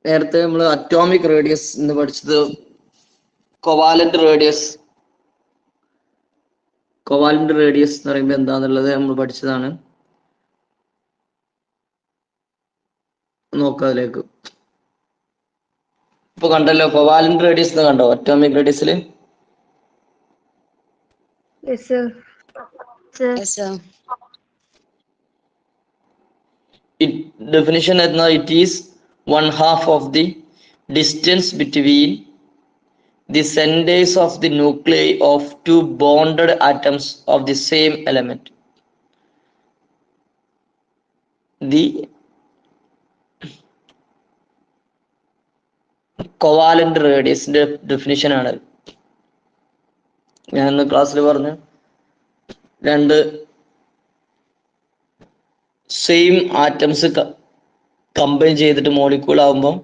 നേരത്തെ നമ്മൾ atomic radius എന്ന് പഠിച്ചത് കൊവാലന്റ് റേഡിയസ് എന്ന് പറയുമ്പോൾ എന്താന്നുള്ളത് നമ്മൾ പഠിച്ചതാണ്. നോക്കാം അതിലേക്ക്. ഇപ്പൊ കണ്ടല്ലോ കൊവാലന്റ് റേഡിയസ് എന്ന് കണ്ടോ atomic റേഡിയസിൽ. Definition it is 1/2 of the distance between the centers of the nuclei of two bonded atoms of the same element. The covalent radius definition ആണ്. ഞാൻ ഇന്ന് ക്ലാസ്സിൽ പറഞ്ഞു രണ്ട് സെയിം ആറ്റംസ് കമ്പൈൻ ചെയ്തിട്ട് മോളിക്യൂൾ ആകുമ്പോൾ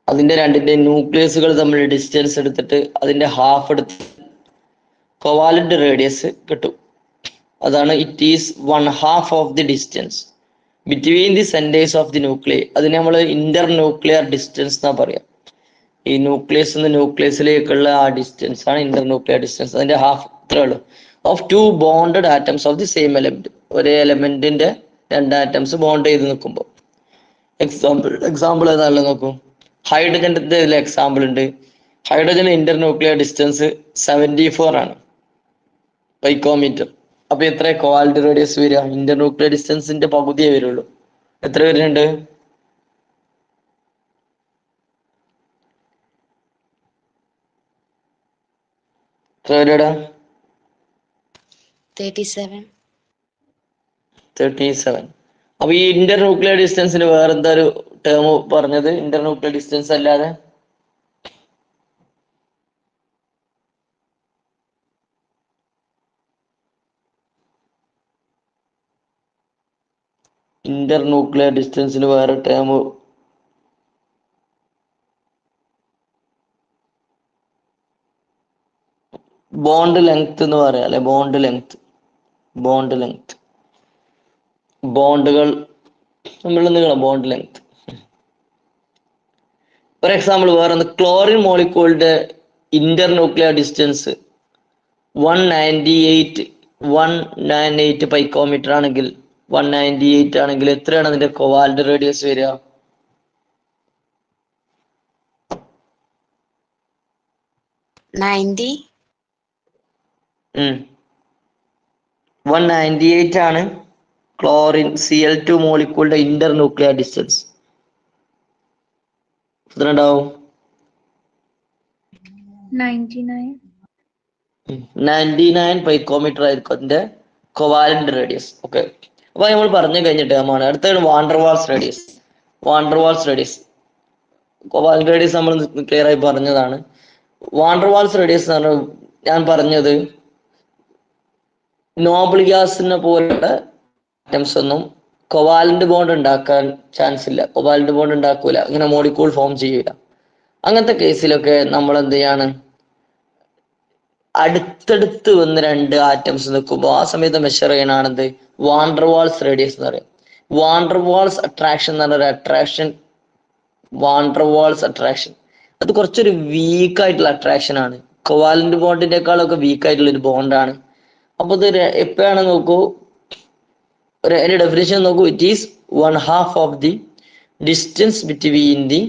അതിന്റെ രണ്ടിന്റെ ന്യൂക്ലിയസുകൾ തമ്മിൽ ഡിസ്റ്റൻസ് എടുത്തിട്ട് അതിന്റെ ഹാഫ് എടുത്ത് കൊവാലന്റ് റേഡിയസ് കിട്ടും. അതാണ് it is 1/2 of the distance between the centres of the nuclear. അതിന് നമ്മൾ ഇന്റർ ന്യൂക്ലിയർ ഡിസ്റ്റൻസ് എന്നാ പറയാം. ഈ ന്യൂക്ലിയസ് നിന്ന് ന്യൂക്ലിയസിലേക്കുള്ള ആ ഡിസ്റ്റൻസ് ആണ് ഇന്റർ ന്യൂക്ലിയർ ഡിസ്റ്റൻസ്. അതിന്റെ ഹാഫ് ഇത്രേ ഉള്ളൂ. Of two bonded atoms of the same element. ഒരേ എലമെന്റിന്റെ രണ്ട് ആറ്റംസ് ബോണ്ട് ചെയ്ത് നിൽക്കുമ്പോൾ. എക്സാമ്പിൾ ഏതാണല്ലോ നോക്കൂ. ഹൈഡ്രജന്റെ ഇതിൽ എക്സാമ്പിൾ ഉണ്ട്. ഹൈഡ്രജൻ ഇന്റർ ന്യൂക്ലിയർ ഡിസ്റ്റൻസ് 74 ആണ് പൈക്കോമീറ്റർ. അപ്പൊ എത്ര കോവാലന്റ് റേഡിയസ് വരിക? ഇന്റർ ന്യൂക്ലിയർ ഡിസ്റ്റൻസിന്റെ പകുതിയേ വരുള്ളൂ. എത്ര വരുന്നുണ്ട്? എത്ര വരെടാ? 37. അപ്പൊ ഈ ഇന്റർ ന്യൂക്ലിയർ ഡിസ്റ്റൻസിന് വേറെന്താ ഒരു ടേം പറഞ്ഞത്? ഇന്റർ ന്യൂക്ലിയർ ഡിസ്റ്റൻസ് അല്ലാതെ ഇന്റർ ന്യൂക്ലിയർ ഡിസ്റ്റൻസിന് വേറെ ടേം ബോണ്ട് ലെങ്ത് എന്ന് പറയാം അല്ലെ? ബോണ്ട് ലെങ്ത് ബോണ്ടുകൾ തമ്മിലുള്ള നീളം, ബോണ്ട് ലെങ്ത്. ഫോർ എക്സാമ്പിൾ വേറെ ക്ലോറിൻ മോളിക്യൂളിന്റെ ഇന്റർ ന്യൂക്ലിയർ ഡിസ്റ്റൻസ് 198 പൈക്കോമീറ്റർ ആണെങ്കിൽ 198 ആണെങ്കിൽ എത്രയാണ് അതിന്റെ കോവാലന്റ് റേഡിയസ് വരിക? -90. 198 ആണ് ക്ലോറിൻ Cl2 മോളിക്യൂളിന്റെ ഇന്റർ ന്യൂക്ലിയർ ഡിസ്റ്റൻസ്. എത്ര ഉണ്ടാവും? 99 പൈക്കോമീറ്റർ ആയിരിക്കും അതിന്റെ കോവാലന്റ് റേഡിയസ്. ഓക്കെ, അപ്പൊ നമ്മൾ പറഞ്ഞു കഴിഞ്ഞ ടേമാണ്. അടുത്താണ് വാണ്ടർവാൾസ് റേഡിയസ്. കോവാലന്റ് റേഡിയസ് നമ്മൾ ക്ലിയർ ആയി പറഞ്ഞതാണ്. വാണ്ടർവാൾസ് റേഡിയസ് എന്ന് പറഞ്ഞാൽ ഞാൻ പറഞ്ഞത് നോബിൾ ഗ്യാസിനെ പോലുള്ള ആറ്റംസ് ഒന്നും കൊവാലന്റ് ബോണ്ട് ഉണ്ടാക്കാൻ ചാൻസ് ഇല്ല. കൊവാലന്റ് ബോണ്ട് ഉണ്ടാക്കൂല, അങ്ങനെ മോളിക്യൂൾ ഫോം ചെയ്യൂല. അങ്ങനത്തെ കേസിലൊക്കെ നമ്മൾ എന്ത് ചെയ്യാണ്? അടുത്തടുത്ത് വന്ന് രണ്ട് ആറ്റംസ് നിൽക്കുമ്പോൾ ആ സമയത്ത് മെഷർ ചെയ്യണാണെന്ത്? വാണ്ടർവാൾസ് റേഡിയസ് എന്ന് പറയും. വാണ്ടർവാൾസ് അട്രാക്ഷൻ എന്ന് പറഞ്ഞ അട്രാക്ഷൻ അത് കുറച്ചൊരു വീക്ക് ആയിട്ടുള്ള അട്രാക്ഷൻ ആണ്. കൊവാലന്റ് ബോണ്ടിനേക്കാളൊക്കെ വീക്ക് ആയിട്ടുള്ള ഒരു ബോണ്ടാണ്. അപ്പൊ ഇത് എപ്പോഴാണ് നോക്കൂ, അതിന്റെ ഡെഫിനിഷൻ നോക്കൂ. It is 1/2 of the distance between the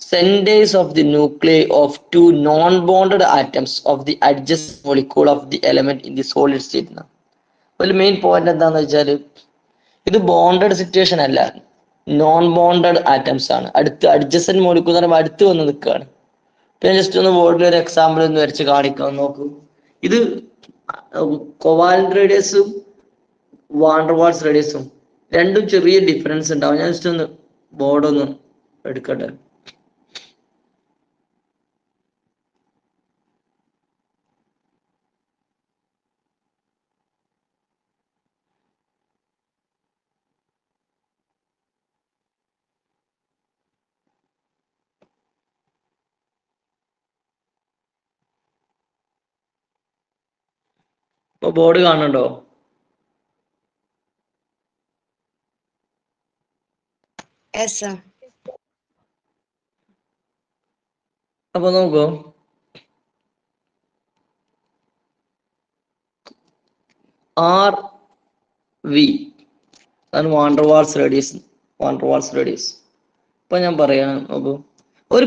centers of the nuclei of two non-bonded atoms of the adjacent molecule of the element in the solid state. ഒരു മെയിൻ പോയിന്റ് എന്താന്ന് വെച്ചാൽ ഇത് ബോണ്ടഡ് സിറ്റുവേഷൻ അല്ല, non bonded atoms ആണ്. Adjacent molecule എന്ന് പറയുമ്പോൾ അടുത്ത് വന്ന് നിൽക്കുകയാണ്. പിന്നെ ജസ്റ്റ് ഒന്ന് ബോർഡിൽ ഒരു എക്സാമ്പിൾ ഒന്ന് വരച്ച് കാണിക്കാം. നോക്കൂ, ഇത് കോവാലന്റ് റേഡിയസും വാണ്ടർവാൾസ് റേഡിയസും രണ്ടും ചെറിയ ഡിഫറൻസ് ഉണ്ടാവും. ഞാൻ ജസ്റ്റ് ഒന്ന് ബോർഡ് ഒന്ന് എടുക്കട്ടെ. ഇപ്പൊ ബോർഡ് കാണുന്നുണ്ടോ? Yes, sir. അപ്പൊ നോക്കൂ, ആർ വി അതാണ് വാണ്ടർവാൾസ് റേഡിയസ്. വാണ്ടർവാൾസ് റേഡിയസ് ഇപ്പൊ ഞാൻ പറയാം നോക്കൂ, ഒരു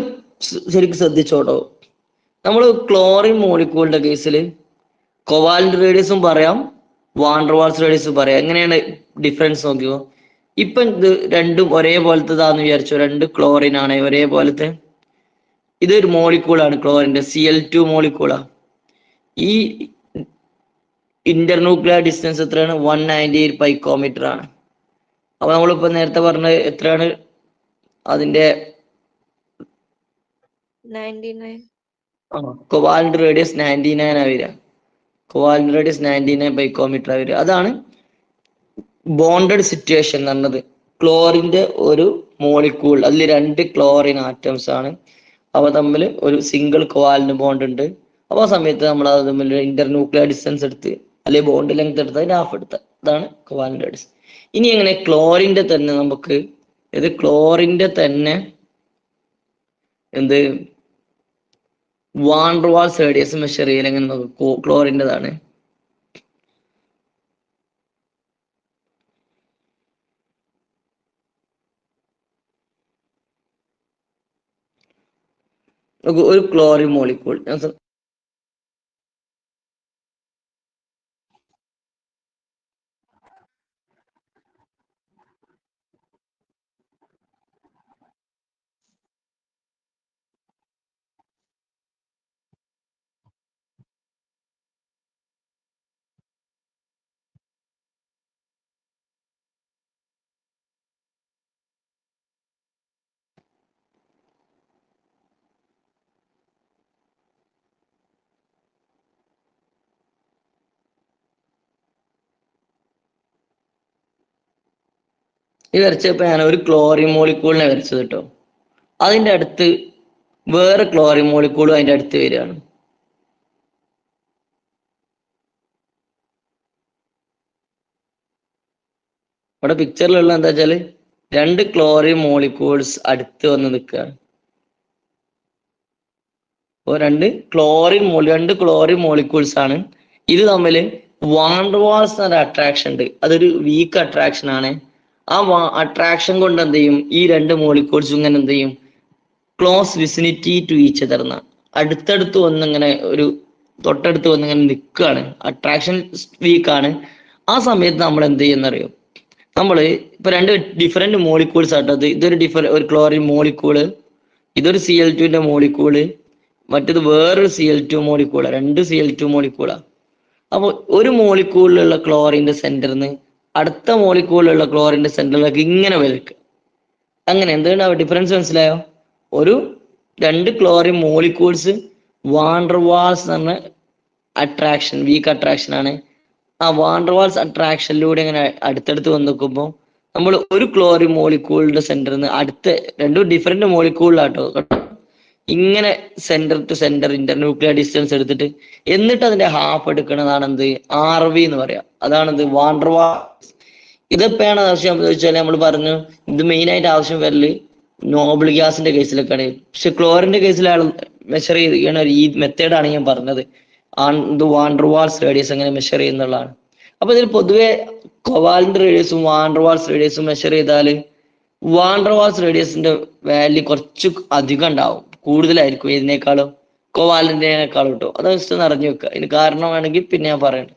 ശരിക്കും ശ്രദ്ധിച്ചോട്ടോ. നമ്മൾ ക്ലോറിൻ മോളിക്യൂളിന്റെ കേസിൽ കൊവാലന്റ് റേഡിയസും പറയാം, വാണ്ടർവാൾസ് റേഡിയസും പറയാം. എങ്ങനെയാണ് ഡിഫറൻസ് നോക്കിയോ. ഇപ്പൊ ഇത് രണ്ടും ഒരേപോലത്തതാന്ന് വിചാരിച്ചോ, രണ്ട് ക്ലോറിൻ ആണ് ഒരേപോലത്തെ. ഇതൊരു മോളിക്യൂളാണ് ക്ലോറിന്റെ, Cl2 മോളിക്യൂളാ. ഈ ഇന്റർന്യൂക്ലിയർ ഡിസ്റ്റൻസ് എത്രയാണ്? 198 പൈക്കോമീറ്റർ ആണ്. അപ്പൊ നമ്മളിപ്പോ നേരത്തെ പറഞ്ഞ എത്രയാണ് അതിന്റെ കൊവാലന്റ് റേഡിയസ് 99 ആ വരിക. കൊവാലന്റ് റേഡിയസ് 99 പൈക്കോമീറ്റർ ആ വരിക. അതാണ് ബോണ്ടഡ് സിറ്റുവേഷൻ എന്ന് പറഞ്ഞത്. ക്ലോറിന്റെ ഒരു മോളിക്യൂൾ, അതിൽ രണ്ട് ക്ലോറിൻ ആറ്റംസ് ആണ്, അവ തമ്മിൽ ഒരു സിംഗിൾ കോവാലന്റ് ബോണ്ട് ഉണ്ട്. അപ്പൊ ആ സമയത്ത് നമ്മൾ അത് തമ്മിൽ ഇന്റർന്യൂക്ലിയർ ഡിസ്റ്റൻസ് എടുത്ത് അല്ലെങ്കിൽ ബോണ്ട് ലെങ്ത് എടുത്ത് അതിന്റെ ഹാഫ് എടുത്ത അതാണ് കോവാലന്റ് റേഡിയസ്. ഇനി എങ്ങനെ ക്ലോറിന്റെ തന്നെ നമുക്ക് ഇത് ക്ലോറിന്റെ തന്നെ എന്ത് വാണ്ടർവാൾസ് റേഡിയസ് മെഷർ ചെയ്യൽ എങ്ങനെ നോക്കും. ക്ലോറിൻ്റെതാണ്. ഒരു ക്ലോറിൻ മോളിക്യൂൾ ഈ വരച്ചപ്പോ ഞാൻ ഒരു ക്ലോറിൻ മോളിക്യൂളിനെ വരച്ചത് കേട്ടോ. അതിന്റെ അടുത്ത് വേറെ ക്ലോറിൻ മോളിക്യൂളും അതിന്റെ അടുത്ത് വരികയാണ്. ഇവിടെ പിക്ചറിലുള്ള എന്താ വെച്ചാല് രണ്ട് ക്ലോറിൻ മോളിക്യൂൾസ് അടുത്ത് വന്ന് നിൽക്കുകയാണ്. അപ്പോൾ രണ്ട് ക്ലോറിൻ മോളിക്യൂൾസ് ആണ്. ഇത് തമ്മിൽ വാണ്ടർവാൾസ് എന്ന അട്രാക്ഷൻ ഉണ്ട്. അതൊരു വീക്ക് അട്രാക്ഷൻ ആണ്. ആ അട്രാക്ഷൻ കൊണ്ട് എന്ത് ചെയ്യും, ഈ രണ്ട് മോളിക്യൂൾസും ഇങ്ങനെ എന്ത് ചെയ്യും, close vicinity to each other എന്നാണ്. അടുത്തടുത്ത് വന്നിങ്ങനെ ഒരു തൊട്ടടുത്ത് വന്നിങ്ങനെ നിൽക്കുകയാണ്. അട്രാക്ഷൻ വീക്കാണ്. ആ സമയത്ത് നമ്മൾ എന്ത് ചെയ്യുന്നറിയോ, നമ്മൾ ഇപ്പൊ രണ്ട് ഡിഫറെന്റ് മോളിക്യൂൾസ് ആട്ടത്. ഇതൊരു ഒരു ക്ലോറിൻ മോളിക്യൂള്, ഇതൊരു Cl2ന്റെ മോളിക്യൂള്, മറ്റത് വേറൊരു Cl2 മോളിക്യൂളാ. രണ്ട് Cl2 മോളിക്യൂളാ. അപ്പൊ ഒരു മോളിക്യൂളിലുള്ള ക്ലോറിന്റെ സെന്ററിന്ന് അടുത്ത മോളിക്യൂളിലുള്ള ക്ലോറിന്റെ സെന്ററിലേക്ക് ഇങ്ങനെ വലിക്കുക. അങ്ങനെ എന്തുകൊണ്ടാ ഡിഫറൻസ് മനസ്സിലായോ? ഒരു രണ്ട് ക്ലോറിൻ മോളിക്യൂൾസ് വാണ്ടർവാൾസ് എന്ന് പറഞ്ഞ അട്രാക്ഷൻ, വീക്ക് അട്രാക്ഷൻ ആണ്. ആ വാണ്ടർവാൾസ് അട്രാക്ഷനിലൂടെ ഇങ്ങനെ അടുത്തടുത്ത് വന്ന് നിൽക്കുമ്പോൾ നമ്മൾ ഒരു ക്ലോറിൻ മോളിക്യൂളിന്റെ സെന്ററിൽ നിന്ന് അടുത്ത രണ്ടും ഡിഫറെന്റ് മോളിക്യൂളിലാട്ടോ ഇങ്ങനെ centre to centre internuclear distance എടുത്തിട്ട് എന്നിട്ട് അതിന്റെ ഹാഫ് എടുക്കുന്നതാണ് എന്ത്, RV എന്ന് പറയാം. അതാണെന്ത് വാണ്ടർവാൾസ്. ഇതെപ്പോഴാണ് ആവശ്യം ചോദിച്ചാൽ നമ്മൾ പറഞ്ഞു ഇത് മെയിൻ ആയിട്ട് ആവശ്യം വരല് നോബിൾ ഗ്യാസിന്റെ കേസിലൊക്കെയാണ്. പക്ഷെ ക്ലോറിന്റെ കേസിലാണ് മെഷർ ചെയ്യുന്ന ഈ മെത്തേഡാണ് ഞാൻ പറഞ്ഞത്. ഇത് വാണ്ടർവാൾസ് റേഡിയസ് എങ്ങനെ മെഷർ ചെയ്യുന്നുള്ളതാണ്. അപ്പൊ ഇതിൽ പൊതുവെ കൊവാലന്റ് റേഡിയസും വാണ്ടർവാൾസ് റേഡിയസും മെഷർ ചെയ്താല് വാണ്ടർവാൾസ് റേഡിയസിന്റെ വാല്യൂ കുറച്ച് അധികം ഉണ്ടാവും, കൂടുതലായിരിക്കും ഇതിനേക്കാളും, കോവാലന്റിനേക്കാളും കിട്ടും. അത് ജസ്റ്റ് ഒന്ന് അറിഞ്ഞു വെക്കുക. ഇതിന് കാരണം വേണമെങ്കിൽ പിന്നെ ഞാൻ പറയണം.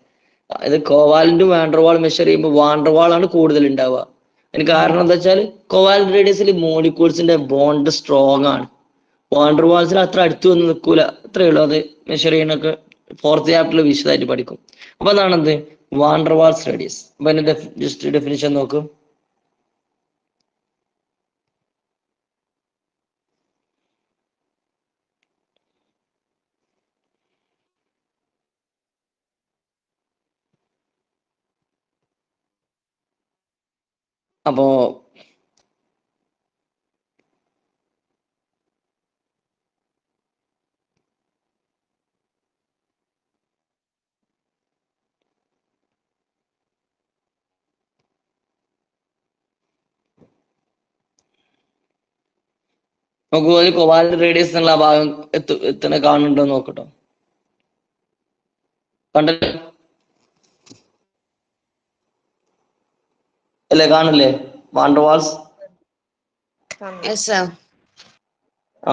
ഇത് കോവാലന്റും വാണ്ടർവാൾ മെഷർ ചെയ്യുമ്പോൾ വാണ്ടർവാൾ ആണ് കൂടുതൽ ഉണ്ടാവുക. അതിന് കാരണം എന്താ വെച്ചാൽ കോവാലന്റ് റേഡിയസിൽ മോളിക്യൂൾസിന്റെ ബോണ്ട് സ്ട്രോങ് ആണ്. വാണ്ടർവാൾസിൽ അത്ര അടുത്ത് വന്ന് നിൽക്കൂല. അത്രയേ ഉള്ളൂ. അത് മെഷർ ചെയ്യുന്നൊക്കെ ഫോർത്ത് ചാപ്റ്ററിൽ വിശദമായിട്ട് പഠിക്കും. അപ്പൊ അതാണെന്ത് വാണ്ടർവാൾസ് റേഡിയസ്. അപ്പൊ അതിന്റെ ജസ്റ്റ് ഡെഫിനിഷൻ നോക്കും. അപ്പോ നമുക്ക് ഒരു കോവാലന്റ് റേഡിയസ് എന്നുള്ള ആ ഭാഗം എത്തണ കാണുന്നുണ്ടോ നോക്കട്ടോ. കണ്ടല്ലോ അല്ലേ? കാണില്ലേ വാണ്ടർവാൾസ്?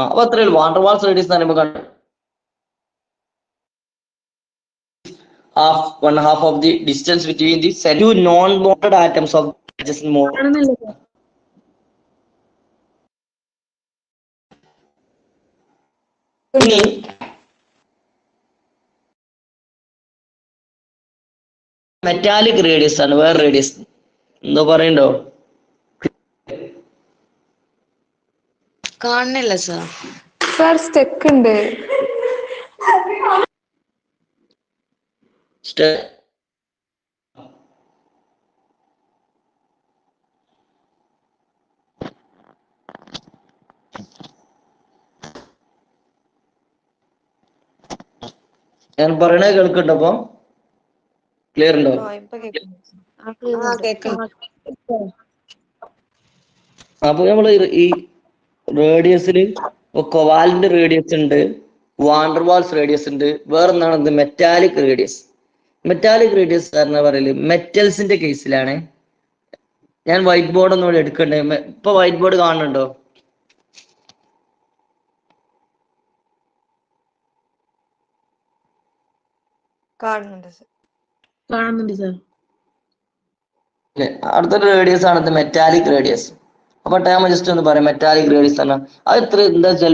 അപ്പൊ അത്രേ ഉള്ളൂ. വാണ്ടർവാൾസ് റേഡിയസ് എന്ന് പറയുമ്പോൾ one half of the distance between the two non-bonded atoms of adjacent molecule. ഇനി മെറ്റാലിക് റേഡിയസ് ആണ് വേറെ റേഡിയസ്. എന്തോ പറയണ്ടോ? കാണുന്നില്ല സർ. സ്റ്റെക്ക് ഉണ്ട്. ഞാൻ പറയണ കേൾക്കുന്നുണ്ടോ? അപ്പൊ ക്ലിയർ ഉണ്ടോ? അപ്പൊ നമ്മള് ഈ റേഡിയസില് കൊവാലന്റ് റേഡിയസ് ഉണ്ട്, വാണ്ടർവാൾസ് റേഡിയസ് ഉണ്ട്, വേറൊന്നാണ് മെറ്റാലിക് റേഡിയസ്. മെറ്റാലിക് റേഡിയസ് എന്ന് പറയല് മെറ്റൽസിന്റെ കേസിലാണ്. ഞാൻ വൈറ്റ് ബോർഡ് ഒന്നും എടുക്കണ്ടേ? ഇപ്പൊ വൈറ്റ് ബോർഡ് കാണുന്നുണ്ടോ? കാണുന്നുണ്ട് സർ. അടുത്തൊരു റേഡിയസ് ആണ് മെറ്റാലിക് റേഡിയസ്. അപ്പൊ ടൈം ജസ്റ്റ് ഒന്ന് പറയാം. മെറ്റാലിക് റേഡിയസ് ആണ് അത് ഇത്ര എന്താ വെച്ചാൽ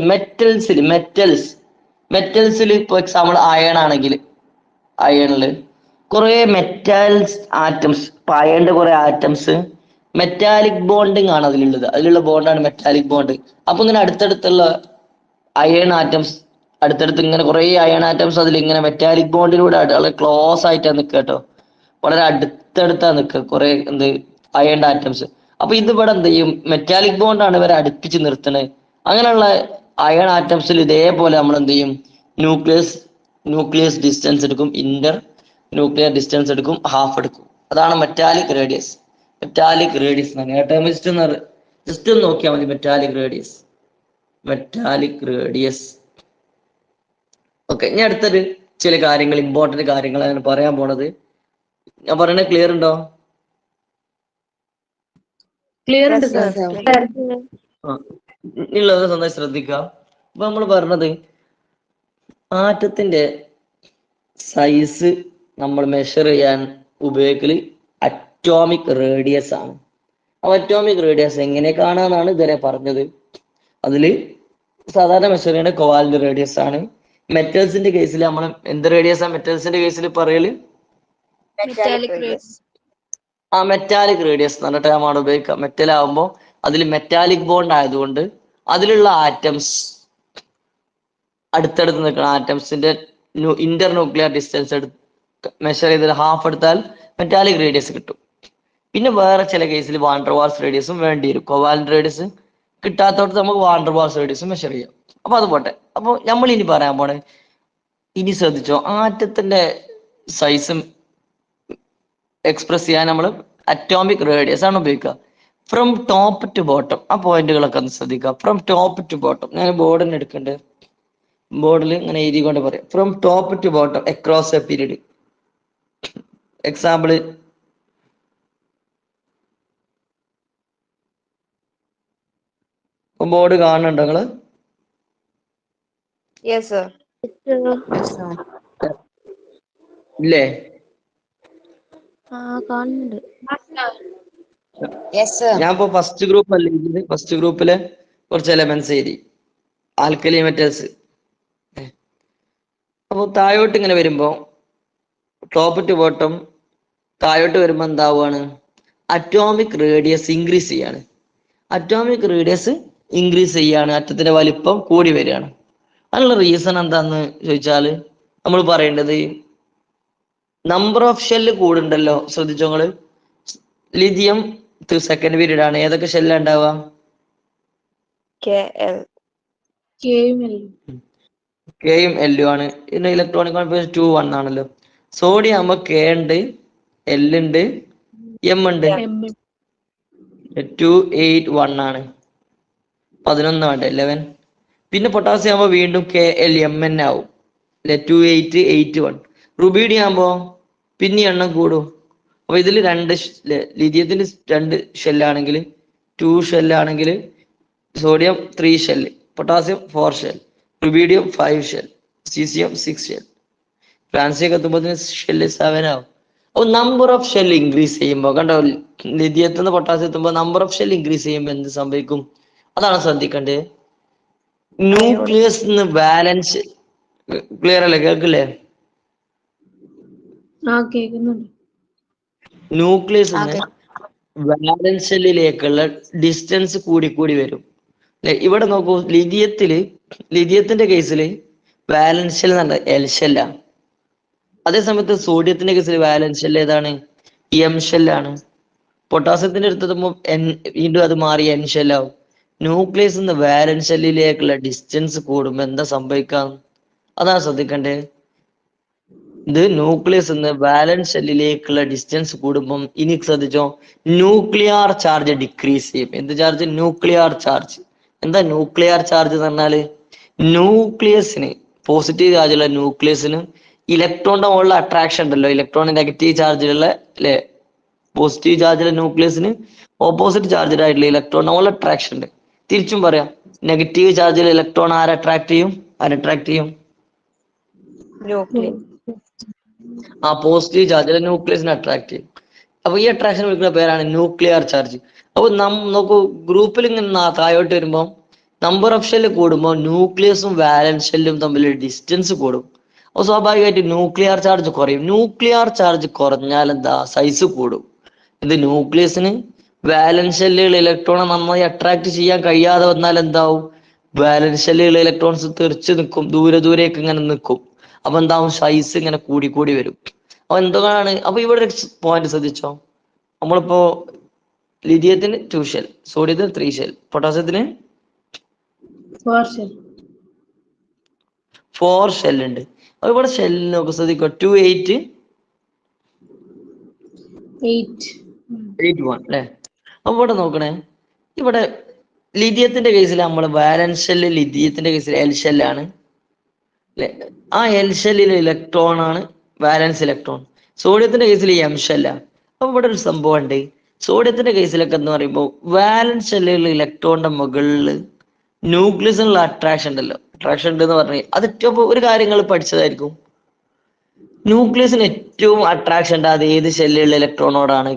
മെറ്റൽസിൽ ഇപ്പൊ എക്സാമ്പിൾ അയൺ ആണെങ്കിൽ അയണില് കുറെ മെറ്റാൽസ് ആറ്റംസ്, അയണിന്റെ കുറെ ആറ്റംസ് മെറ്റാലിക് ബോണ്ടിങ് ആണ് അതിലുള്ള ബോണ്ടാണ് മെറ്റാലിക് ബോണ്ട്. അപ്പൊ ഇങ്ങനെ അടുത്തടുത്തുള്ള അയൺ ആറ്റംസ് അടുത്തടുത്ത് ഇങ്ങനെ കുറെ അയൺ ആറ്റംസ് അതിൽ ഇങ്ങനെ മെറ്റാലിക് ബോണ്ടിലൂടെ വളരെ ക്ലോസ് ആയിട്ടാണ് നിൽക്കുക കേട്ടോ. വളരെ അടുത്തടുത്താ നിൽക്കുക കുറെ അയൺ ആറ്റംസ്. അപ്പൊ ഇതിവിടെ എന്ത് ചെയ്യും? മെറ്റാലിക് ബോണ്ടാണ് ഇവരെ അടുപ്പിച്ച് നിർത്തുന്നത്. അങ്ങനെയുള്ള അയൺ ആറ്റംസിൽ ഇതേപോലെ നമ്മൾ എന്ത് ചെയ്യും? ന്യൂക്ലിയസ് ഡിസ്റ്റൻസ് എടുക്കും, ഇന്റർ ന്യൂക്ലിയർ ഡിസ്റ്റൻസ് എടുക്കും, ഹാഫ് എടുക്കും. അതാണ് metallic radius. Metallic radius just ഒന്ന് നോക്കിയാൽ മതി. Metallic radius. ഓക്കെ, ഇനി അടുത്തൊരു ചില കാര്യങ്ങൾ, ഇമ്പോർട്ടന്റ് കാര്യങ്ങൾ അങ്ങനെ പറയാൻ പോണത്. ഞാൻ പറയണത് ക്ലിയർ ഉണ്ടോ? ക്ലിയർ ഉണ്ട് സർ. ഉള്ളത് നന്നായി ശ്രദ്ധിക്കുക. അപ്പൊ നമ്മൾ പറഞ്ഞത് ആറ്റത്തിന്റെ സൈസ് നമ്മൾ മെഷർ ചെയ്യാൻ ഉപയോഗിക്കല് അറ്റോമിക് റേഡിയസ് ആണ്. അപ്പൊ അറ്റോമിക് റേഡിയസ് എങ്ങനെ കാണാന്നാണ് ഇതുവരെ പറഞ്ഞത്. അതില് സാധാരണ മെഷർ ചെയ്യുന്ന കോവാലന്റ് റേഡിയസ് ആണ്. മെറ്റൽസിന്റെ കേസിൽ നമ്മൾ എന്ത് റേഡിയസ് ആണ് മെറ്റൽസിന്റെ കേസിൽ പറയല്? മെറ്റാലിക് റേഡിയസ് എന്ന് പറഞ്ഞ ടേമാണ് ഉപയോഗിക്കുക. മെറ്റൽ ആകുമ്പോൾ അതിൽ മെറ്റാലിക് ബോണ്ട് ആയതുകൊണ്ട് അതിലുള്ള ആറ്റംസ് അടുത്തടുത്ത് നിൽക്കുന്ന ആറ്റംസിന്റെ ഇന്റർ ന്യൂക്ലിയർ ഡിസ്റ്റൻസ് മെഷർ ചെയ്ത് ഹാഫ് എടുത്താൽ മെറ്റാലിക് റേഡിയസ് കിട്ടും. പിന്നെ വേറെ ചില കേസിൽ വാണ്ടർവാൾസ് റേഡിയസും വേണ്ടി വരും. കോവാലന്റ് റേഡിയസ് കിട്ടാത്തടത്ത് നമുക്ക് വാണ്ടർവാൾസ് റേഡിയസും മെഷർ ചെയ്യാം. അപ്പൊ അത് പോട്ടെ. അപ്പൊ നമ്മൾ ഇനി പറയാൻ പോണേ, ഇനി ശ്രദ്ധിച്ചോ, ആറ്റത്തിന്റെ സൈസും എക്സ്പ്രസ് ചെയ്യാൻ നമ്മൾ അറ്റോമിക് റേഡിയസ് ആണ് ഉപയോഗിക്കുക. ഫ്രം ടോപ്പ് ടു ബോട്ടം, ആ പോയിന്റുകളൊക്കെ ഒന്ന് ശ്രദ്ധിക്കുക. ഫ്രം ടോപ്പ് ടു ബോട്ടം, ഞാൻ ബോർഡിന് എടുക്കണ്ടേ, ബോർഡിൽ ഇങ്ങനെ എഴുതിക്കൊണ്ട് പറയാം. From top to bottom across a period. Example board കാണുന്നുണ്ടോ നിങ്ങള്? ഇല്ലേ? ഞാൻ ഇപ്പൊ ഫസ്റ്റ് ഗ്രൂപ്പ് അല്ലേ ഇതില്, ഫസ്റ്റ് ഗ്രൂപ്പിലെ കുറച്ച് എലമെന്റ്സ് എഴുതി, ആൽക്കലി മെറ്റൽസ്. അപ്പൊ താഴോട്ട് ഇങ്ങനെ വരുമ്പോ ടോപ്പ് ടു ബോട്ടം താഴോട്ട് വരുമ്പോ എന്താവുകയാണ്? അറ്റോമിക് റേഡിയസ് ഇൻക്രീസ് ചെയ്യാണ്. അറ്റോമിക് റേഡിയസ് ഇൻക്രീസ് ചെയ്യാണ്, അറ്റത്തിന്റെ വലിപ്പം കൂടി വരികയാണ്. അതിനുള്ള റീസൺ എന്താന്ന് ചോദിച്ചാല് നമ്മൾ പറയേണ്ടത് നമ്പർ ഓഫ് ഷെല്ല് കൂടുണ്ടല്ലോ. ശ്രദ്ധിച്ചോ നിങ്ങള്? ലിഥിയം സെക്കൻഡ് പീരീഡ് ആണ്. ഏതൊക്കെ ഷെല്ല് ഉണ്ടാവുക? കെയും എല്ലും ആണ്. ഇതിന്റെ ഇലക്ട്രോണിക് കോൺഫിഗറേഷൻ 2 1 ആണല്ലോ. സോഡിയം ആകുമ്പോ കെ ഉണ്ട്, എൽ ഉണ്ട്, എം ഉണ്ട്. 2 8 1 ആണ്. 11 വേണ്ട, 11 പിന്നെ പൊട്ടാസ്യം ആകുമ്പോൾ വീണ്ടും KLMN ആവും അല്ലെ 2881. റുബീഡിയം ആകുമ്പോൾ പിന്നെ എണ്ണം കൂടും. അപ്പൊ ഇതിൽ ലിഥിയത്തിൽ 2 ഷെല്ലാണെങ്കിൽ 2 ഷെല്ലാണെങ്കിൽ sodium 3 shell, potassium 4 shell, rubidium 5 shell, caesium 6 shell, ഫ്രാൻസിയൊക്കെ എത്തുമ്പോൾ ഷെല്ല് 7 ആവും. അപ്പൊ നമ്പർ ഓഫ് ഷെൽ ഇൻക്രീസ് ചെയ്യുമ്പോൾ കണ്ടോ, ലിഥിയത്തിൽ നിന്ന് പൊട്ടാസ്യം എത്തുമ്പോൾ നമ്പർ ഓഫ് ഷെൽ ഇൻക്രീസ് ചെയ്യുമ്പോൾ എന്ത് സംഭവിക്കും? അതാണ് ശ്രദ്ധിക്കേണ്ടത്. Nucleus balance. ക്ലിയർ അല്ലേ? കേൾക്കില്ലേ? ആ കേൾക്കുന്നുണ്ട്. ന്യൂക്ലിയസ് വാലൻസ് ഷെല്ലിലേക്കുള്ള ഡിസ്റ്റൻസ് കൂടി വരും. ഇവിടെ നോക്കൂ, ലിഥിയത്തിന്റെ കേസിൽ വാലൻസ് ഷെൽ എന്ന് പറഞ്ഞാൽ എൽ ഷെല്ലാണ്. അതേസമയത്ത് സോഡിയത്തിന്റെ കേസിൽ വാലൻസ് ഷെൽ ഏതാണ്? എം ഷെല്ലാണ്. പൊട്ടാസ്യത്തിന്റെ അടുത്തെത്തുമ്പോൾ വീണ്ടും അത് മാറി എൻ ഷെല്ലാവും. ന്യൂക്ലിയസ് വാലൻസ് ഷെല്ലിലേക്കുള്ള ഡിസ്റ്റൻസ് കൂടുമ്പോൾ എന്താ സംഭവിക്കാം? അതാണ് ശ്രദ്ധിക്കേണ്ടത്. ഇത് ന്യൂക്ലിയസ് വാലൻസ് ഷെല്ലിലേക്കുള്ള ഡിസ്റ്റൻസ് കൂടുമ്പം ഇനി ശ്രദ്ധിച്ചോ, ന്യൂക്ലിയർ ചാർജ് ഡിക്രീസ് ചെയ്യും. എന്ത് ചാർജ്? Nuclear charge. എന്താ ന്യൂക്ലിയർ ചാർജ് എന്ന് പറഞ്ഞാല്, ന്യൂക്ലിയസിന് പോസിറ്റീവ് ചാർജുള്ള ന്യൂക്ലിയസിന് ഇലക്ട്രോണിന്റെ മുകളിൽ അട്രാക്ഷൻ ഉണ്ടല്ലോ, ഇലക്ട്രോണിന് നെഗറ്റീവ് ചാർജിലുള്ള അല്ലെ, പോസിറ്റീവ് ചാർജുള്ള ന്യൂക്ലിയസിന് ഓപ്പോസിറ്റ് ചാർജഡ് ആയിട്ടുള്ള ഇലക്ട്രോണിന്റെ മുകളിൽ അട്രാക്ഷൻ ഉണ്ട്. തിരിച്ചും പറയാം, നെഗറ്റീവ് ചാർജിലുള്ള ഇലക്ട്രോൺ അട്രാക്ട് ചെയ്യും? ആ പോസിറ്റീവ് ചാർജ് ന്യൂക്ലിയസിനെ അട്രാക്ട് ചെയ്യും. അപ്പൊ ഈ അട്രാക്ഷൻ വിളിക്കുന്ന പേരാണ് ന്യൂക്ലിയർ ചാർജ്. അപ്പൊ നോക്കൂ, ഗ്രൂപ്പിൽ ഇങ്ങനെ താഴോട്ട് വരുമ്പോൾ നമ്പർ ഓഫ് ഷെല്ല് കൂടുമ്പോൾ ന്യൂക്ലിയസും വാലൻസ് ഷെല്ലും തമ്മിൽ ഡിസ്റ്റൻസ് കൂടും. അപ്പൊ സ്വാഭാവികമായിട്ട് ന്യൂക്ലിയർ ചാർജ് കുറയും. ന്യൂക്ലിയർ ചാർജ് കുറഞ്ഞാൽ എന്താ? സൈസ് കൂടും. ഇത് ന്യൂക്ലിയസിന് വാലൻസ് ഷെല്ലുകൾ ഇലക്ട്രോണെ നന്നായി അട്രാക്ട് ചെയ്യാൻ കഴിയാതെ വന്നാൽ എന്താവും? വാലൻസ് ഷെല്ലുകൾ ഇലക്ട്രോൺസ് തെറിച്ച് നിൽക്കും, ദൂരേക്ക് ഇങ്ങനെ നിൽക്കും. അപ്പൊ എന്താവും? സൈസ് ഇങ്ങനെ കൂടി വരും. അപ്പൊ എന്താണ്? അപ്പൊ ഇവിടെ ഒരു പോയിന്റ് ശ്രദ്ധിച്ചോ, നമ്മളിപ്പോ ലിഥിയത്തിന് 2 ഷെൽ, സോഡിയത്തിന് 3 ഷെൽ, പൊട്ടാസ്യത്തിന് 4 ഷെൽ 4 ഷെൽ ഉണ്ട്. അപ്പൊ ഇവിടെ ഷെല്ലിന് നോക്കി ശ്രദ്ധിക്കോ, 281 അല്ലെ? അപ്പൊ ഇവിടെ നോക്കണേ, ഇവിടെ ലിഥിയത്തിന്റെ കേസിൽ നമ്മൾ വാലൻസ് ഷെല്ല്, ലിഥിയത്തിന്റെ കേസിൽ എൽ ഷെല്ലാണ് അല്ലെ? ആ എൽ ഷെല്ലിലെ ഇലക്ട്രോൺ ആണ് വാലൻസ് ഇലക്ട്രോൺ. സോഡിയത്തിന്റെ കേസിൽ എം ഷെല്ലാണ്. അപ്പൊ ഇവിടെ ഒരു സംഭവം ഉണ്ട്. സോഡിയത്തിന്റെ കേസിലൊക്കെ എന്ന് പറയുമ്പോൾ വാലൻസ് ഷെല്ലിലുള്ള ഇലക്ട്രോണിന്റെ മുകളിൽ ന്യൂക്ലിയസിനുള്ള അട്രാക്ഷൻ ഉണ്ടല്ലോ, അട്രാക്ഷൻ ഉണ്ട് എന്ന് പറഞ്ഞാൽ അത് ഏറ്റവും ഒരു കാര്യങ്ങൾ പഠിച്ചതായിരിക്കും. ന്യൂക്ലിയസിന് ഏറ്റവും അട്രാക്ഷൻ ഉണ്ട് അത് ഏത് ഷെല്ലിലുള്ള ഇലക്ട്രോണോടാണ്?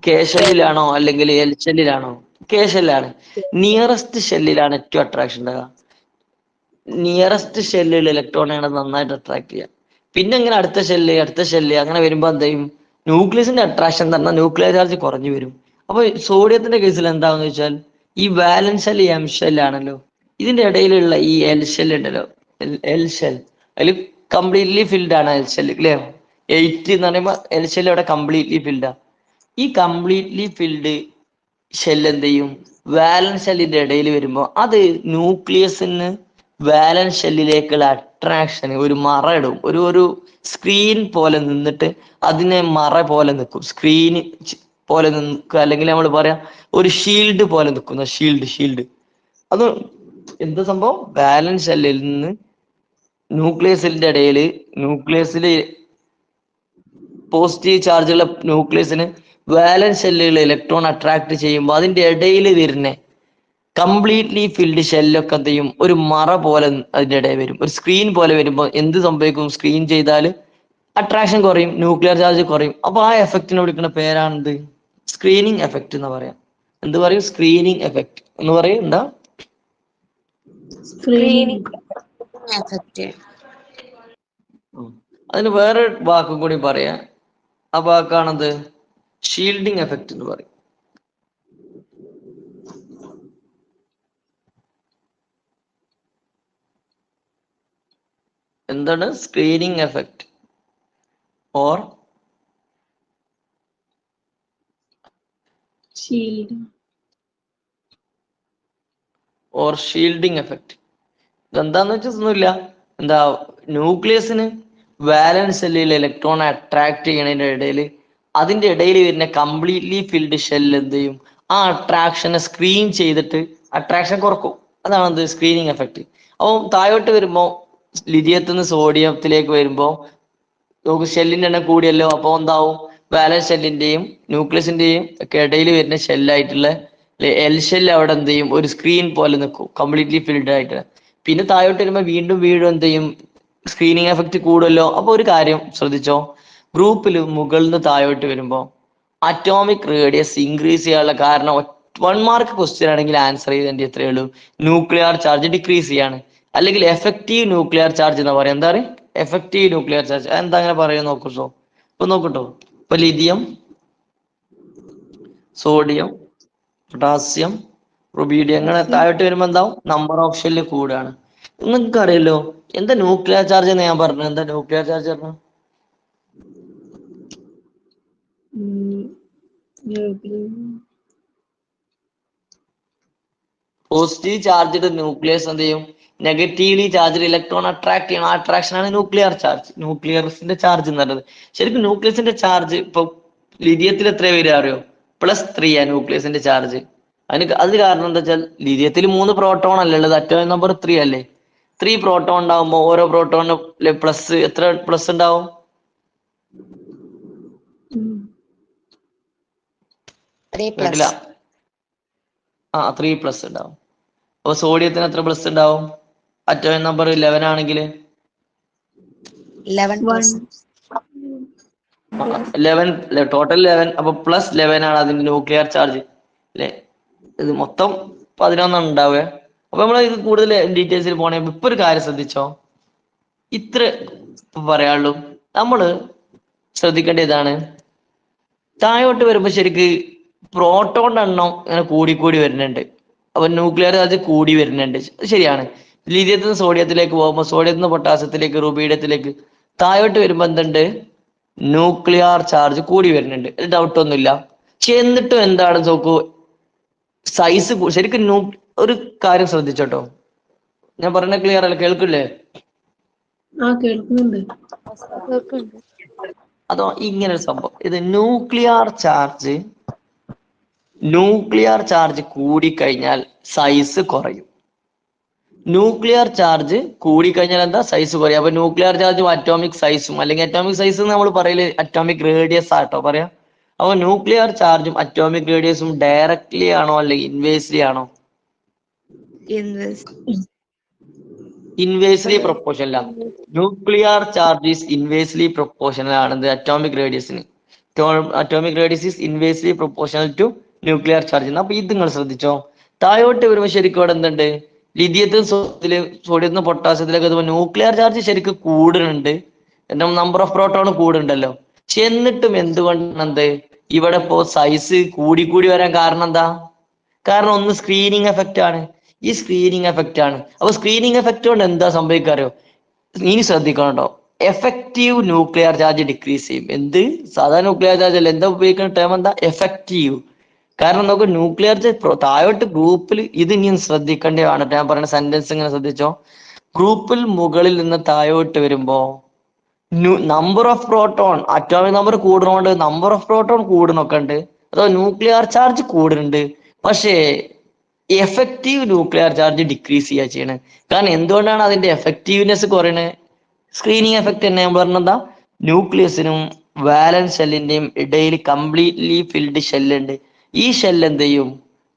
കെ ഷെല്ലിലാണോ അല്ലെങ്കിൽ എൽ ഷെല്ലിലാണോ? കെ ഷെല്ലാണ്. നിയറസ്റ്റ് ഷെല്ലിലാണ് ഏറ്റവും അട്രാക്ഷൻ ഉണ്ടാകുക. നിയറസ്റ്റ് ഷെല്ലിൽ ഇലക്ട്രോണാണ് നന്നായിട്ട് അട്രാക്ട് ചെയ്യുക. പിന്നെ ഇങ്ങനെ അടുത്ത ഷെല്ല് അങ്ങനെ വരുമ്പോൾ എന്ത് ചെയ്യും? ന്യൂക്ലിയസിന്റെ അട്രാക്ഷൻ തന്നെ ന്യൂക്ലിയർ ചാർജ് കുറഞ്ഞു വരും. അപ്പൊ സോഡിയത്തിന്റെ കേസിൽ എന്താണെന്ന് വെച്ചാൽ ഈ വാലൻസ് ഷെൽ എം ഷെല്ലാണല്ലോ, ഇതിന്റെ ഇടയിലുള്ള ഈ എൽ ഷെൽ ഉണ്ടല്ലോ, എൽ ഷെൽ അതിൽ കംപ്ലീറ്റ്ലി ഫിൽഡ് ആണ് എൽ ഷെൽ അല്ലേ? 8 എന്ന് പറയുമ്പോൾ എൽ ഷെൽ ഇവിടെ കംപ്ലീറ്റ്ലി ഫിൽഡാ. ഈ കംപ്ലീറ്റ്ലി ഫിൽഡ് ഷെൽ എന്ത് ചെയ്യും? വാലൻസ് ഷെല്ലിന്റെ ഇടയിൽ വരുമ്പോൾ അത് ന്യൂക്ലിയസിന് വാലൻസ് ഷെല്ലിലേക്കുള്ള അട്രാക്ഷന് ഒരു മറ ഇടും. ഒരു സ്ക്രീൻ പോലെ നിന്നിട്ട് അതിനെ മറ പോലെ നിൽക്കും, സ്ക്രീൻ പോലെ നിൽക്കുക, അല്ലെങ്കിൽ നമ്മൾ പറയാം ഒരു ഷീൽഡ് പോലെ നിൽക്കുന്ന ഷീൽഡ്. അത് എന്ത് സംഭവം? വാലൻസ് ഷെല്ലിൽ നിന്ന് ന്യൂക്ലിയസിന്റെ ഇടയിൽ, ന്യൂക്ലിയസിൽ പോസിറ്റീവ് ചാർജുള്ള ന്യൂക്ലിയസിന് വാലൻസ് ഷെല്ലുകൾ ഇലക്ട്രോൺ അട്രാക്ട് ചെയ്യുമ്പോൾ അതിന്റെ ഇടയിൽ വരുന്ന കംപ്ലീറ്റ്ലി ഫിൽഡ് ഷെല്ലൊക്കെ എന്ത് ചെയ്യും? ഒരു മറ പോലെ അതിന്റെ ഇടയിൽ വരും, ഒരു സ്ക്രീൻ പോലെ വരുമ്പോൾ എന്ത് സംഭവിക്കും? സ്ക്രീൻ ചെയ്താൽ അട്രാക്ഷൻ കുറയും, ന്യൂക്ലിയർ ചാർജ് കുറയും. അപ്പൊ ആ എഫക്റ്റിനെ വിളിക്കുന്ന പേരാണെന്ത്? സ്ക്രീനിങ് എഫക്റ്റ് എന്ന് പറയാം. എന്ത് പറയും? സ്ക്രീനിങ് എഫക്റ്റ് എന്ന് പറയും. എന്താ? അതിന് വേറെ വാക്കും കൂടി പറയാം. ആ വാക്കാണത് ഷീൽഡിങ് എഫക്റ്റ് എന്ന് പറയും. എന്താണ് screening effect or shielding effect? ഇതെന്താന്ന് വെച്ചാൽ ഒന്നുമില്ല, എന്താ ന്യൂക്ലിയസിന് വാലൻസ് ഷെല്ലിൽ ഇലക്ട്രോൺ അട്രാക്ട് ചെയ്യണതിന്റെ ഇടയിൽ അതിന്റെ ഇടയിൽ വരുന്ന കംപ്ലീറ്റ്ലി ഫിൽഡ് ഷെൽ എന്ത് ചെയ്യും? ആ അട്രാക്ഷനെ സ്ക്രീൻ ചെയ്തിട്ട് അട്രാക്ഷൻ കുറക്കും. അതാണ് എന്ത് സ്ക്രീനിങ് എഫക്റ്റ്. അപ്പം താഴോട്ട് വരുമ്പോൾ ലിഥിയത്തിൽ നിന്ന് സോഡിയത്തിലേക്ക് വരുമ്പോൾ നമുക്ക് ഷെല്ലിന്റെ എണ്ണം കൂടിയല്ലോ. അപ്പോൾ എന്താവും വാലൻസ് ഷെല്ലിന്റെയും ന്യൂക്ലിയസിന്റെയും ഒക്കെ ഇടയിൽ വരുന്ന ഷെല്ലായിട്ടുള്ള എൽ ഷെല്ല് അവിടെ എന്ത് ചെയ്യും ഒരു സ്ക്രീൻ പോലെ നിൽക്കും, കംപ്ലീറ്റ്ലി ഫിൽഡ് ആയിട്ട്. പിന്നെ താഴോട്ട് വരുമ്പോൾ വീണ്ടും എന്ത് ചെയ്യും സ്ക്രീനിങ് എഫക്റ്റ് കൂടുമല്ലോ. അപ്പൊ ഒരു കാര്യം ശ്രദ്ധിച്ചോ, ഗ്രൂപ്പിൽ മുകളിൽ നിന്ന് താഴോട്ട് വരുമ്പോൾ അറ്റോമിക് റേഡിയസ് ഇൻക്രീസ് ചെയ്യാനുള്ള കാരണം 1 മാർക്ക് ക്വസ്റ്റ്യൻ ആണെങ്കിൽ ആൻസർ ചെയ്തതിന്റെ എത്രയേ ഉള്ളൂ, ന്യൂക്ലിയർ ചാർജ് ഡിക്രീസ് ചെയ്യാണ്. അല്ലെങ്കിൽ എഫക്റ്റീവ് ന്യൂക്ലിയർ ചാർജ് എന്ന് പറയാം. എന്താ പറയുക എഫക്റ്റീവ് ന്യൂക്ലിയർ ചാർജ്. എന്താ അങ്ങനെ പറയാൻ നോക്കൂ. ഇപ്പൊ നോക്കട്ടോ, ഇപ്പൊ ലിഥിയം, സോഡിയം, പൊട്ടാസ്യം, റുബീഡിയം അങ്ങനെ താഴോട്ട് വരുമ്പോ എന്താവും നമ്പർ ഓഫ് ഷെല്ല് കൂടാണ്. നിങ്ങൾക്ക് അറിയല്ലോ എന്താ ന്യൂക്ലിയർ ചാർജ് എന്ന് ഞാൻ പറഞ്ഞു. എന്താ ന്യൂക്ലിയർ ചാർജ് പറഞ്ഞു? പോസിറ്റീവ് ചാർജ്ഡ് ന്യൂക്ലിയസ് എന്ത് ചെയ്യും നെഗറ്റീവ്ലി ചാർജ്ഡ് ഇലക്ട്രോൺ അട്രാക്ട് ചെയ്യണം. ആ അട്രാക്ഷൻ ആണ് ന്യൂക്ലിയർ ചാർജ്. ന്യൂക്ലിയസിന്റെ ചാർജ് എന്ന് പറയുന്നത് ശരിക്കും ന്യൂക്ലിയസിന്റെ ചാർജ് ഇപ്പൊ ലിഥിയത്തിൽ എത്ര വരിക അറിയോ? +3 ആ ന്യൂക്ലിയസിന്റെ ചാർജ്. അത് കാരണം എന്താ വെച്ചാൽ ലിഥിയത്തിൽ 3 പ്രോട്ടോൺ അല്ലേ ഉള്ളത്, അറ്റോമിക് നമ്പർ 3 അല്ലേ. 3 പ്രോട്ടോൺ ഉണ്ടാവുമ്പോ ഓരോ പ്രോട്ടോണിന് പ്ലസ് എത്ര പ്ലസ് ഉണ്ടാവും? കേട്ടില്ല. 3+ ഉണ്ടാവും. അപ്പൊ സോഡിയത്തിന് എത്ര പ്ലസ് ഉണ്ടാവും? അറ്റോമിക് നമ്പർ 11 ആണെങ്കിൽ 11 ടോട്ടൽ 11. അപ്പൊ +11 ആണ് അതിന്റെ ന്യൂക്ലിയർ ചാർജ് അല്ലെ. ഇത് മൊത്തം 11 ഉണ്ടാവുക. അപ്പൊ നമ്മൾ ഇത് കൂടുതൽ ഡീറ്റെയിൽസിൽ പോണേ ഇപ്പൊ ഒരു കാര്യം ശ്രദ്ധിച്ചോ, ഇത്ര പറയാനുള്ളൂ. നമ്മള് ശ്രദ്ധിക്കേണ്ട ഇതാണ്, താഴോട്ട് വരുമ്പോ ശരിക്ക് പ്രോട്ടോണിന്റെ എണ്ണം ഇങ്ങനെ കൂടി വരുന്നുണ്ട്. അപ്പൊ ന്യൂക്ലിയർ ചാർജ് കൂടി വരുന്നുണ്ട്, ശരിയാണ്. ലിഥിയത്തിൽ നിന്ന് സോഡിയത്തിലേക്ക് പോകുമ്പോൾ സോഡിയത്തിൽ നിന്ന് പൊട്ടാസ്യത്തിലേക്ക് റുബീഡിയത്തിലേക്ക് താഴോട്ട് വരുമ്പോ എന്തുണ്ട് ന്യൂക്ലിയർ ചാർജ് കൂടി വരുന്നുണ്ട്. ഡൗട്ട് ഒന്നുമില്ല. പക്ഷെ എന്നിട്ടും എന്താണ് നോക്കൂ സൈസ് ശരിക്കും ഒരു കാര്യം ശ്രദ്ധിച്ചോട്ടോ, ഞാൻ പറഞ്ഞ ക്ലിയർ അല്ല, കേൾക്കില്ലേ? കേൾക്കുന്നുണ്ട്. അതോ ഇങ്ങനെ ഒരു സംഭവം, ഇത് ന്യൂക്ലിയർ ചാർജ് കൂടിക്കഴിഞ്ഞാൽ സൈസ് കുറയും. ന്യൂക്ലിയർ ചാർജ് കൂടിക്കഴിഞ്ഞാൽ എന്താ സൈസ് കുറയും. അപ്പൊ ന്യൂക്ലിയർ ചാർജും അറ്റോമിക് സൈസും, അല്ലെങ്കിൽ അറ്റോമിക് സൈസ് നമ്മൾ പറയല് അറ്റോമിക് റേഡിയസ് ആട്ടോ പറയാം. അപ്പൊ ന്യൂക്ലിയർ ചാർജും അറ്റോമിക് റേഡിയസും ഡയറക്ട്ലി ആണോ അല്ലെങ്കിൽ ഇൻവേഴ്സ്ലി ആണോ? Inversely proportional. Nuclear charge is inversely proportional ആണെന്ന് അറ്റോമിക് റേഡിയസിന്. Atomic radius is inversely proportional to nuclear charge. അപ്പൊ ഇത് നിങ്ങൾ ശ്രദ്ധിച്ചോ, താഴോട്ട് വരുമ്പോൾ ശരിക്കും ഇവിടെ എന്തുണ്ട്, ലിഥിയത്തിൽ സോഡിയത്തിൽ പൊട്ടാസ്യത്തിലേക്ക് ന്യൂക്ലിയർ ചാർജ് ശരിക്കും കൂടുന്നുണ്ട്, നമ്പർ ഓഫ് പ്രോട്ടോൺ കൂടുന്നുണ്ടല്ലോ. പക്ഷെ എന്നിട്ടും എന്തുകൊണ്ടാണ് എന്ത് ഇവിടെ ഇപ്പോ സൈസ് കൂടി വരാൻ കാരണം എന്താ? കാരണം ഒന്ന് സ്ക്രീനിങ് എഫക്റ്റ് ആണ്. ഈ സ്ക്രീനിങ് എഫക്റ്റ് ആണ്. അപ്പൊ സ്ക്രീനിങ് എഫക്റ്റ് കൊണ്ട് എന്താ സംഭവിക്കാറിയോ? ഇനി ശ്രദ്ധിക്കണം കേട്ടോ, എഫക്റ്റീവ് ന്യൂക്ലിയർ ചാർജ് ഡിക്രീസ് ചെയ്യും. എന്ത് സാധാരണ ന്യൂക്ലിയർ ചാർജ് അല്ല, എന്താ ഉപയോഗിക്കുന്ന ടേം എന്താ? എഫക്റ്റീവ്. കാരണം നമുക്ക് ന്യൂക്ലിയർ ചാർജ് താഴോട്ട് ഗ്രൂപ്പിൽ ഇത് ഇനി ശ്രദ്ധിക്കേണ്ടതാണ്. ഞാൻ പറയുന്ന സെന്റൻസ് ഇങ്ങനെ ശ്രദ്ധിച്ചോ, ഗ്രൂപ്പിൽ മുകളിൽ നിന്ന് താഴോട്ട് വരുമ്പോ number of proton atomic number കൂടുന്നോണ്ട് നമ്പർ ഓഫ് പ്രോട്ടോൺ കൂടുന്നൊക്കെ ഉണ്ട്, അതോ ന്യൂക്ലിയർ ചാർജ് കൂടുന്നുണ്ട്. പക്ഷേ എഫക്റ്റീവ് ന്യൂക്ലിയർ ചാർജ് ഡിക്രീസ് ചെയ്യുക ചെയ്യണേ. കാരണം എന്തുകൊണ്ടാണ് അതിന്റെ എഫക്റ്റീവ്നെസ് കുറയണേ? സ്ക്രീനിങ് എഫക്റ്റ് തന്നെ ഞാൻ പറഞ്ഞെന്താ, ന്യൂക്ലിയസിനും വാലൻസ് ഷെല്ലിന്റെയും ഇടയിൽ കംപ്ലീറ്റ്ലി ഫിൽഡ് ഷെല്ലുണ്ട്. ഈ ഷെല്ല് എന്ത് ചെയ്യും,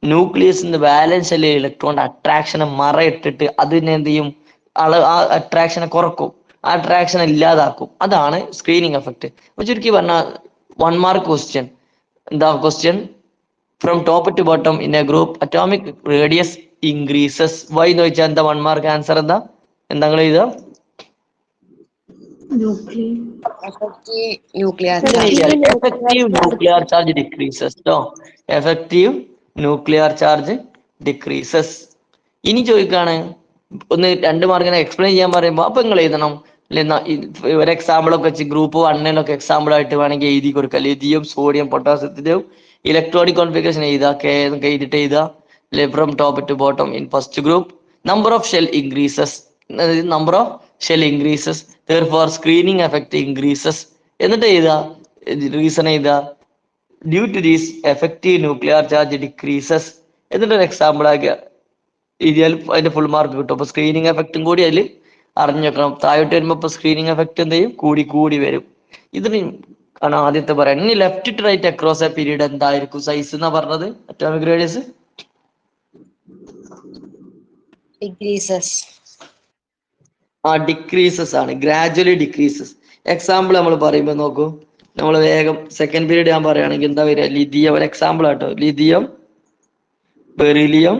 ന്യൂക്ലിയസിന് വാലൻസ് ഷെല്ലിൽ ഇലക്ട്രോണിന്റെ അട്രാക്ഷനെ മറയിട്ടിട്ട് അതിനെ എന്ത് ചെയ്യും, ആ അട്രാക്ഷനെ കുറക്കും, ആ അട്രാക്ഷൻ ഇല്ലാതാക്കും. അതാണ് സ്ക്രീനിങ് എഫക്റ്റ്. അപ്പൊ ചുരുക്കി പറഞ്ഞാൽ 1 മാർക്ക് ക്വസ്റ്റ്യൻ. എന്താ question? From top to bottom in a group atomic radius increases. Why എന്ന് ചോദിച്ചാൽ എന്താ 1 മാർക്ക് ആൻസർ എന്താ? നിങ്ങൾ എഴുതുക effective nuclear effective nuclear charge decreases. Effective nuclear charge decreases. ഇനി ചോദിക്കാണ് ഒന്ന് 2 മാർക്കിനെ എക്സ്പ്ലെയിൻ ചെയ്യാൻ പറയുമ്പോൾ അപ്പൊ നിങ്ങൾ എഴുതണം ഒരു എക്സാമ്പിൾ ഒക്കെ വെച്ച് ഗ്രൂപ്പ് 1 എക്സാമ്പിൾ ആയിട്ട് വേണമെങ്കിൽ എഴുതി കൊടുക്കുക. ലിഥിയം സോഡിയം പൊട്ടാസ്യത്തിന്റെയും ഇലക്ട്രോണിക് കോൺഫിഗറേഷൻ എഴുതുക, എഴുതിട്ട് എഴുതുക. From top to bottom in first group number of shell increases, number of shell increases, therefore screening effect increases. എന്നിട്ട് എഴുതുക റീസൺ എഴുതുക, due to these effective nuclear charge decreases. എന്നിട്ടൊരു example ആക്കുക. എഴുതിയാൽ അതിന്റെ ഫുൾ മാർക്ക് കിട്ടും. അപ്പൊ സ്ക്രീനിങ് എഫക്റ്റും കൂടി അതിൽ അറിഞ്ഞു വെക്കണം. താഴോട്ട് വരുമ്പോ ഇപ്പൊ സ്ക്രീനിങ് എഫക്റ്റ് എന്ത് ചെയ്യും? കൂടി കൂടി വരും. ഇതിന് ആണ് ആദ്യത്തെ പറയാൻ. ഇനി left to right across a period എന്തായിരിക്കും സൈസ് എന്നാ പറഞ്ഞത്? Atomic radius Decreases. ഡിക്രീസസ് ആണ്, ഗ്രാജുവലി ഡിക്രീസസ്. എക്സാമ്പിൾ നമ്മൾ പറയുമ്പോൾ നോക്കൂ, നമ്മൾ വേഗം സെക്കൻഡ് പീരീഡ് ഞാൻ പറയുകയാണെങ്കിൽ എന്താ വരിക? ലിഥിയം ഒരു എക്സാമ്പിൾ ആട്ടോ. ലിഥിയം, ബെറിലിയം,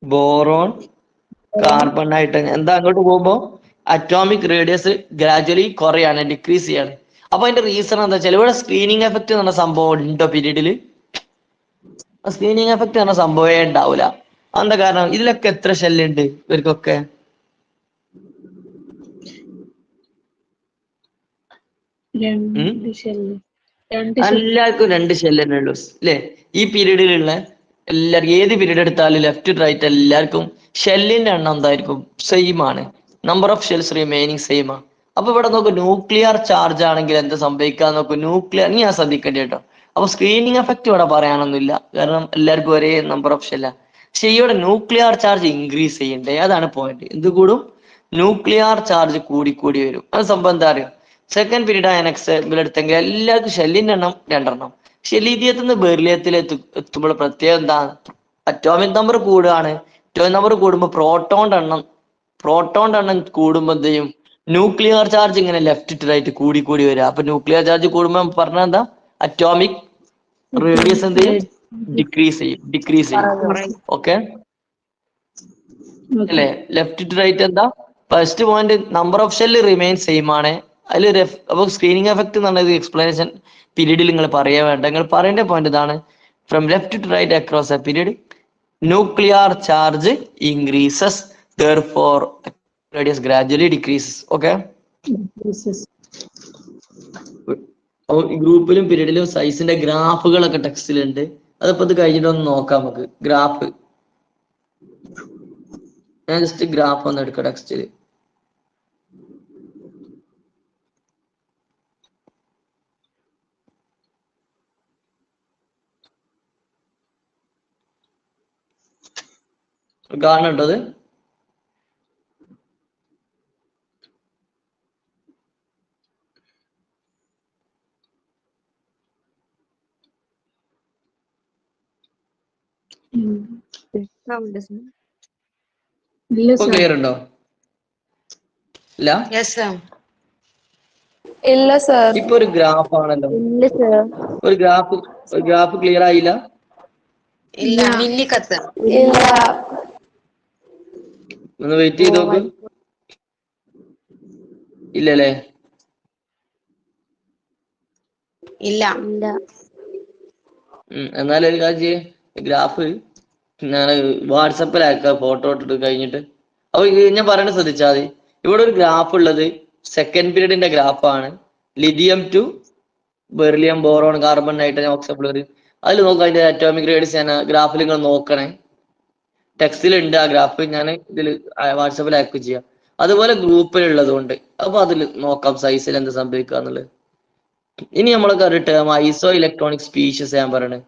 ബോറോൺ, കാർബൺ ആയിട്ട് എന്താ അങ്ങോട്ട് പോകുമ്പോ അറ്റോമിക് റേഡിയസ് ഗ്രാജുവലി കുറയാണ്, ഡിക്രീസ് ചെയ്യാണ്. അപ്പൊ അതിന്റെ റീസൺ എന്താ വെച്ചാൽ ഇവിടെ സ്ക്രീനിങ് എഫക്ട് എന്ന് പറഞ്ഞ സംഭവം ഉണ്ടോ പീരീഡിൽ? സ്ക്രീനിങ് എഫക്ട് പറഞ്ഞ സംഭവമേ ഉണ്ടാവില്ല. എന്താ കാരണം? ഇതിലൊക്കെ എത്ര ഷെല്ലുണ്ട് ഇവർക്കൊക്കെ? രണ്ട് ഷെല്ല്. എല്ലാവർക്കും 2 ഷെല്ല് തന്നെ ഉള്ളൂ അല്ലേ? ഈ പീരീഡിലുള്ള എല്ലാവർക്കും ഏത് പീരീഡ് എടുത്താലും ലെഫ്റ്റ് ടു റൈറ്റ് എല്ലാവർക്കും ഷെല്ലിന്റെ എണ്ണം എന്തായിരിക്കും? സെയിം ആണ്. Number of shells remaining same ആണ്. അപ്പൊ ഇവിടെ നോക്കൂ, ന്യൂക്ലിയർ ചാർജ് ആണെങ്കിൽ എന്ത് സംഭവിക്കാൻ നോക്കൂ? ന്യൂക്ലിയർ ഞാൻ ശ്രദ്ധിക്കേണ്ടി കേട്ടോ. അപ്പൊ സ്ക്രീനിങ് എഫക്ട് ഇവിടെ പറയാനൊന്നുമില്ല, കാരണം എല്ലാവർക്കും ഒരേ നമ്പർ ഓഫ് ഷെല്ല. പക്ഷെ ഇവിടെ ന്യൂക്ലിയർ ചാർജ് ഇൻക്രീസ് ചെയ്യണ്ടേ, അതാണ് പോയിന്റ്. എന്ത് കൂടും? ന്യൂക്ലിയർ ചാർജ് കൂടി കൂടി വരും. അത് സംഭവം എന്താ അറിയോ? സെക്കൻഡ് പീരീഡ് ആയ എക്സാമ്പിൾ എടുത്തെങ്കിൽ എല്ലാവർക്കും ഷെല്ലിന്റെ എണ്ണം 2 പക്ഷെ ലിഥിയത്തിൽ നിന്ന് ബെറിലിയത്തിൽ എത്തുമ്പോൾ പ്രത്യേകം എന്താ? അറ്റോമിക് നമ്പർ കൂടുകയാണ്. അറ്റോമിക് നമ്പർ കൂടുമ്പോൾ പ്രോട്ടോണിന്റെ എണ്ണം കൂടുമ്പോൾ എന്ത് ചെയ്യും? ന്യൂക്ലിയർ ചാർജ് ഇങ്ങനെ ലെഫ്റ്റ് ടു റൈറ്റ് കൂടി കൂടി വരിക. അപ്പൊ ന്യൂക്ലിയർ ചാർജ് കൂടുമ്പോൾ പറഞ്ഞാൽ എന്താ? അറ്റോമിക് റേഡിയസ് എന്ത് ചെയ്യും? ഡിക്രീസ് ചെയ്യും. ഓക്കെ അല്ലേ? ലെഫ്റ്റ് ടു റൈറ്റ് എന്താ? First point number of shell remain same ആണ്. അതിൽ അപ്പൊ സ്ക്രീനിങ് എഫക്ട് എന്ന് പറഞ്ഞത് എക്സ്പ്ലനേഷൻ പീരീഡിൽ നിങ്ങൾ പറയാൻ വേണ്ട. നിങ്ങൾ പറയേണ്ട പോയിന്റ് ഇതാണ്: from left to right across a period nuclear charge increases, therefore radius gradually decreases. Okay, ഗ്രൂപ്പിലും പീരീഡിലും സൈസിന്റെ ഗ്രാഫുകളൊക്കെ ടെക്സ്റ്റിലുണ്ട്. അതിപ്പോ ഇത് കഴിഞ്ഞിട്ട് ഒന്ന് നോക്കാം നമുക്ക്. ഗ്രാഫ് ഞാൻ ജസ്റ്റ് ഗ്രാഫ് ഒന്ന് എടുക്കാം ടെക്സ്റ്റില്. കാണുന്നുണ്ടത്? ക്ലിയർ ഉണ്ടോ? ഇല്ല, Yes, sir. ഇല്ല സർ. ഇപ്പൊ ഒരു ഗ്രാഫ് ആണല്ലോ. ഇല്ല സർ. ഒരു ഗ്രാഫ് ക്ലിയർ ആയില്ല. ഇല്ല, മിന്നിക്കത്ത്. ഇല്ല. ഒന്ന് വെയിറ്റ് ചെയ്ത് നോക്ക്. ഇല്ലല്ലേ? ഇല്ല. എന്നാലും ഒരു കാര്യം ചെയ്യേ, ഗ്രാഫ് ഞാൻ വാട്സപ്പിൽ അയക്കാം ഫോട്ടോ ഇട്ടിട്ട് കഴിഞ്ഞിട്ട്. അപ്പൊ ഞാൻ പറയണത് ശ്രദ്ധിച്ചാൽ മതി. ഇവിടെ ഒരു ഗ്രാഫ് ഉള്ളത് സെക്കൻഡ് പീരീഡിന്റെ ഗ്രാഫാണ്. Lithium to beryllium, boron, carbon, nitrogen, oxygen. അതിൽ നോക്കാം അതിന്റെ അറ്റോമിക് റേഡിയസ്. ഞാൻ ഗ്രാഫിൽ നിങ്ങൾ നോക്കണേ. ടെക്സ്റ്റിലുണ്ട് ആ ഗ്രാഫ്, ഞാൻ ഇതിൽ വാട്സപ്പിൽ അയക്കുക ചെയ്യാം. അതുപോലെ ഗ്രൂപ്പിലുള്ളതുകൊണ്ട് അപ്പൊ അതിൽ നോക്കാം സൈസിൽ എന്ത് സംഭവിക്കുക എന്നുള്ളത്. ഇനി നമ്മളൊക്കെ ഒരു ടേം ഐസോ ഇലക്ട്രോണിക് സ്പീഷീസ് ഞാൻ പറയണേ.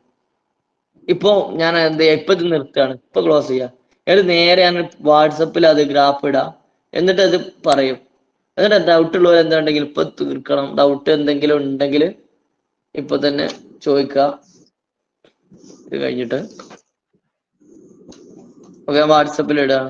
ഇപ്പൊ ഞാൻ എന്ത് ചെയ്യാ, ഇപ്പൊ ഇത് നിർത്തുകയാണ്, ഇപ്പൊ ക്ലോസ് ചെയ്യാം. എന്നിട്ട് നേരെ ഞാൻ വാട്സപ്പിൽ അത് ഗ്രാഫ് ഇടാം. എന്നിട്ട് അത് പറയും. എന്നിട്ട് ഡൗട്ട് ഉള്ളവർ എന്താണ്ടെങ്കിൽ ഇപ്പൊ തീർക്കണം. ഡൗട്ട് എന്തെങ്കിലും ഉണ്ടെങ്കിൽ ഇപ്പൊ തന്നെ ചോദിക്കുക. ഇത് കഴിഞ്ഞിട്ട് ഓക്കെ, വാട്സപ്പിൽ ഇടാം.